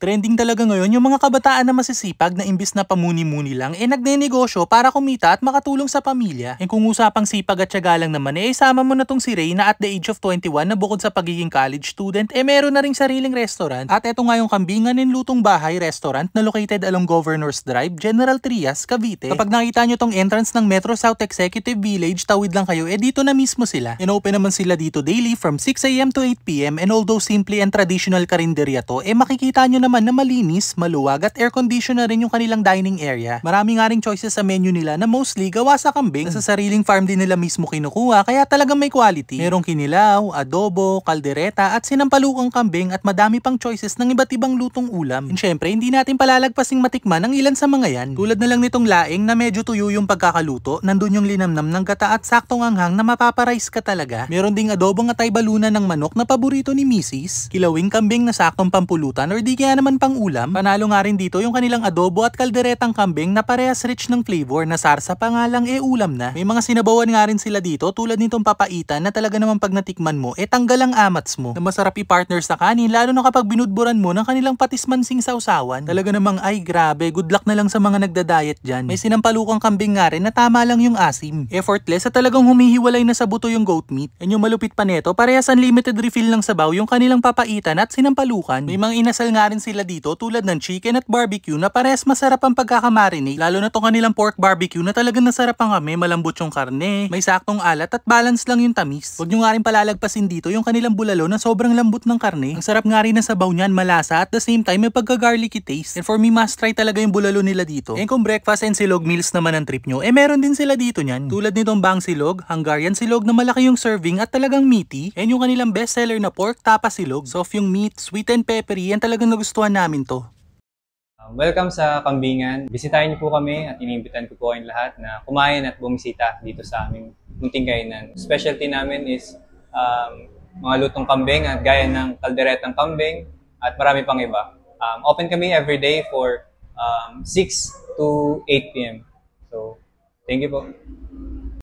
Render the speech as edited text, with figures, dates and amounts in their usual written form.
Trending talaga ngayon yung mga kabataan na masisipag na imbis na pamuni-muni lang, nagnenegosyo para kumita at makatulong sa pamilya. Kung usapang sipag at tiyaga lang naman, isama mo na tong si Ray na at the age of 21 na bukod sa pagiging college student, meron na ring sariling restaurant. At eto nga yung Kambingan and Lutong Bahay Restaurant na located along Governors Drive, General Trias, Cavite. Kapag nakita nyo tong entrance ng Metro South Executive Village, tawid lang kayo, dito na mismo sila. Open naman sila dito daily from 6 AM to 8 PM, and although simple and traditional karinderya to, makikita nyo naman na malinis, maluwag at air condition na rin yung kanilang dining area. Marami nga ring choices sa menu nila na mostly gawa sa kambing. Sa sariling farm din nila mismo kinukuha, kaya talagang may quality. Merong kinilaw, adobo, kaldereta at sinampalukang kambing at madami pang choices ng iba't ibang lutong ulam. And syempre, hindi natin palalagpasing matikman ang ilan sa mga yan. Tulad na lang nitong laing na medyo tuyo yung pagkakaluto, nandun yung linamnam ng gata at saktong anghang na mapaparice ka talaga. Meron ding adobong atay balunan ng manok na paborito ni Mrs. Kilawing kambing na saktong pampulutan or di kaya naman pang ulam. Panalo nga rin dito yung kanilang adobo at kalderetang kambing na parehas rich ng flavor, na sarsa pa nga lang ulam na. May mga sinabawan nga rin sila dito tulad nitong papaitan na talaga naman pag natikman mo tanggal ang amats mo. Na masarap i-partner sa kanin lalo na kapag binudburan mo ng kanilang patismansing sausawan. Talaga namang ay grabe, good luck na lang sa mga nagda-diet dyan. May sinampalukang kambing nga rin na tama lang yung asim. Effortless at talagang humihiwalay na sa buto yung goat meat. And yung malupit pa neto, parehas unlimited refill ng sabaw yung kanilang papaitan at sinampalukan. May mga inasal nga rin sila dito tulad ng chicken at barbecue na parehas masarap ang pagkakamarinate. Lalo na tong kanilang pork barbecue na talagang nasarap ang kami, malambot yung karne, may saktong alat at balance lang yung tamis. Huwag nyo nga rin palalagpasin dito yung kanilang bulalo na sobrang lambot ng karne. Ang sarap nga rin na sabaw niyan, malasa at the same time may pagka-garlicky taste. And for me, must try talaga yung bulalo nila dito. And kung breakfast and silog meals naman ang trip nyo, meron din sila dito niyan. Tulad nitong bang silog, Hungarian silog na malaki yung serving at talagang meaty. And yung kanilang bestseller na pork tapa silog, soft yung meat, sweet and peppery, yan talagang nagustuhan namin to. Welcome sa Kambingan. Bisitahin niyo po kami at inimbitan ko po kayong lahat na kumain at bumisita dito sa aming munting kainan. Specialty namin is mga lutong kambing at gaya ng kalderetang kambing at marami pang iba. Open kami every day for 6 to 8 PM. So, thank you po.